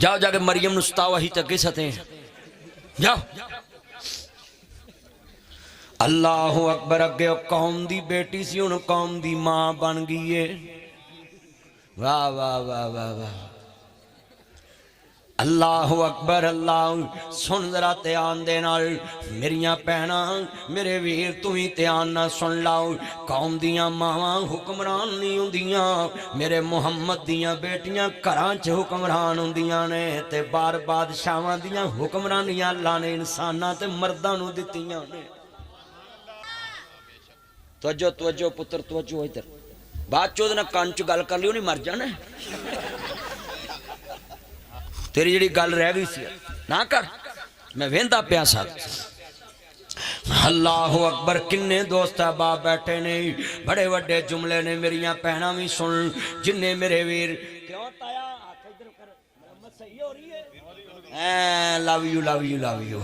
जाओ जाके मरियम नु सताओ, अही तक सते जाओ। अल्लाह अकबर। अगे कौम दी बेटी सी, हुण कौम दी मां बन गई है। वाह वाह वाह वाह वाह, अल्लाह अकबर। अल्लाह सुन जरा ध्यान दे नाल मेरिया भैणा मेरे वीर, तू ही ध्यान ना सुन लाओ। कौम दियां मावां हुक्मरान नहीं हुंदियां, मेरे मुहम्मद दियां बेटियां घरां च हुक्मरान हुंदियां ने, ते बार बादशाहां दियां हुक्मरानियां अल्लाह ने इंसानां ते मर्दां नूं दित्तियां ने। तवज्जो तवज्जो पुत्र तवज्जो इधर, बाद चो ना कान च गल कर लियो, नहीं मर जाना तेरी जी गल रह गई सी ना कर, मैं वेंदा पिया सा। अल्लाह अकबर। किन्ने दोस्त बाप बैठे ने, बड़े वड्डे जुमले ने, मेरिया भैणा भी सुन, जिन्ने मेरे वीर। क्यों ताया हाथ इधर कर, मरम्मत सही हो रही है। Love you love you love you.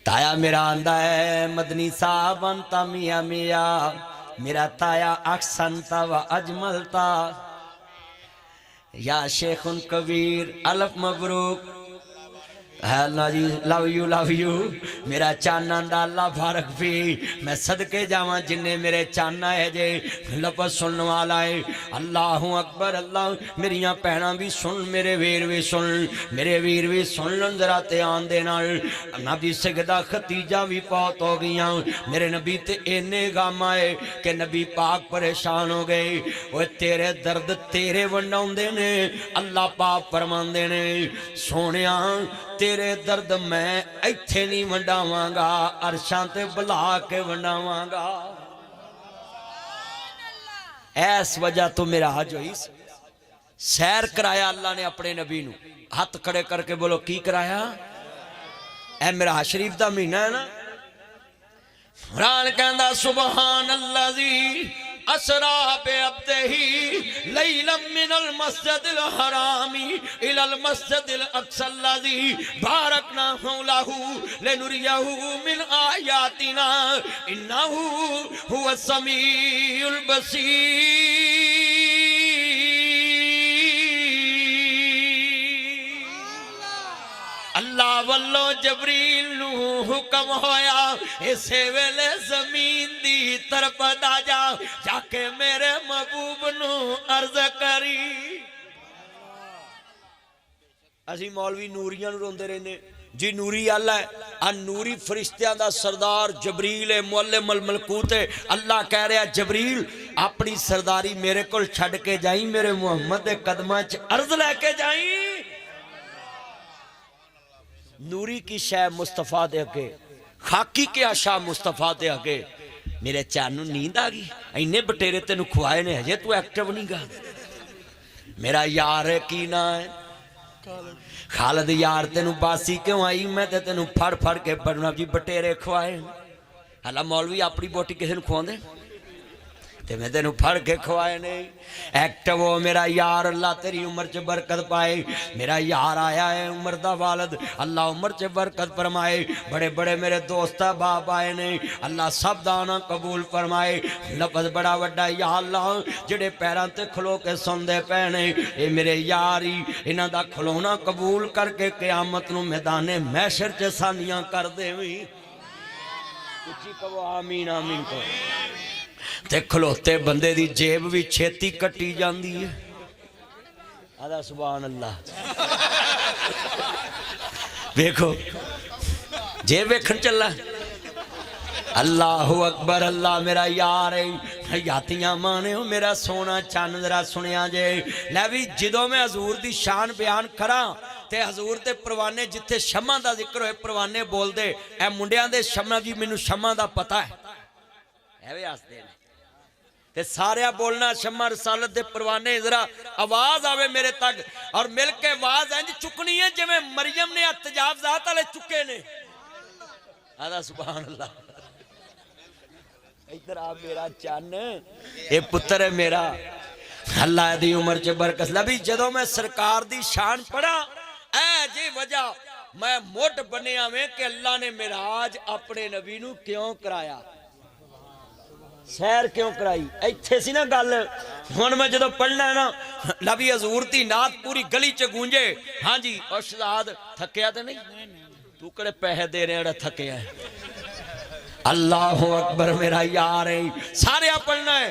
ताया मेरा आंदा है मदनी साहब अंता मिया मिया, मेरा ताया अक्संता व अजमलता, या शेखुन कबीर अलफ मबरूक। Love you love you. मेरा चाना अल्लाह फारक भी, मैं सदके जावा जिन्ने मेरे चाना है जे लफज सुनने वाला है। अल्लाह अकबर। अल्लाह मेरिया भैणा भी सुन, मेरे वीर भी सुन, मेरे वीर भी सुन लन जरा ध्यान दे नाल। नबी सगदा खतीजा भी फौत हो गई, मेरे नबी ते इन्ने गम आए कि नबी पाक परेशान हो गए। वो तेरे दर्द तेरे वंडाउंदे ने, अल्लाह पाक फरमांदे ने सोनिया तेरे दर्द मैं इत्थे नहीं वंडावांगा, अरशां ते बुला के वंडावांगा। ऐस वजह तो मेरा हज हुई, सैर कराया अल्लाह ने अपने नबी नू। हाथ खड़े करके बोलो की कराया? ऐ मेरा हज शरीफ दा महीना है ना। कुरान कहंदा सुबहान अल्लाजी असरा बे अब्दिही लैलम मिनल मस्जिदिल हरामी इलल मस्जिदिल अक्सा अल्लज़ी बारकना हौलहू लिनुरियहू मिन आयातिना इन्नहू हुवस समीउल बसीर। अल्लाह वल्लों जबरील नू हुक्म होया, इसे वेले जमीन दी तरफ जा जाके मेरे महबूब नू अर्ज करी। असी मौलवी नूरियां नू रोंदे रहने जी, नूरी अल्लाह है, आ नूरी फरिश्तियां दा सरदार जबरील है, मुअल्लिमुल मलकूत है। अल्लाह कह रहा जबरील अपनी सरदारी मेरे कोल छड़ के जाई, मेरे मुहम्मद दे कदमां च अर्ज लेके जाई। नूरी की शय मुस्तफा दे अगे, खाकी के आशा मुस्तफा दे अगे। मेरे चानू नींद आ गई, इन्ने बटेरे तेन खुआए ने, हजे तू एक्टिव नहीं गा। मेरा यार है की ना है खालिद। यार तेन बासी क्यों आई? मैं ते तेन फड़ फड़ के बड़ना जी बटेरे खुआए। हला मौलवी अपनी बोटी किसी को खुआंदे ते मैं तेन फड़ के खुआए नहीं। एक्टिव हो मेरा यार, अल्लाह तेरी उम्र च बरकत पाए। मेरा यार आया है उम्र दा वालद, अल्लाह उम्र च बरकत फरमाए। बड़े बड़े मेरे दोस्त बाप आए ने, अल्लाह सब दाना कबूल फरमाए। लफज बड़ा वड्डा, या अल्लाह जेड़े पैरां ते खलो के सुनदे पे ने, ये मेरे यार ही, इन्हां दा खलोना कबूल करके क़यामत नूं मैदाने महशर च सानियां कर देवीं। उच्ची कहो आमीन आमीन को। ते खलोते बंदे दी जेब भी छेती कट्टी जाती है। आदा सुभान अल्लाह। देखो जेब वेखन चला। अल्लाह अकबर। अल्लाह मेरा यार है, हयातियां माने हो मेरा सोना चन्न। जरा सुनिया जे लै भी जदों मैं हजूर दी शान बयान करा ते हजूर दे परवाने जिथे शमा दा जिक्र होए परवाने बोलदे, ए मुंडियां दे शमा जी मैनू शमा दा पता है, एवे हसदे ने ते सारे बोलना शमा रसालत दे परवाने। जरा आवाज आवे मेरे तक और मिल के आवाज इंज चुकनी है जिवें मरियम ने अतजाब जात वाले चुके ने। आदा सुभान अल्लाह। इधर आ मेरा चन्न, ये पुत्र है मेरा, अल्लाह दी उम्र च बरकत लभी। जदों मैं सरकार दी शान पढ़ा ऐ जी वजह मैं मुठ बनिया में कि अल्लाह ने मिराज अपने नबी नू क्यों कराया। सैर क्यों कराई इत्थे सी ना गल हुण मैं जदों पढ़ना ना लवी हजूर दी नात पूरी गली च गूंजे हाँ जी उस्ताद थकिया तो नहीं तू कड़े पैसे दे रहे थकिया अल्लाह अकबर मेरा यार है सारे पढ़ना है।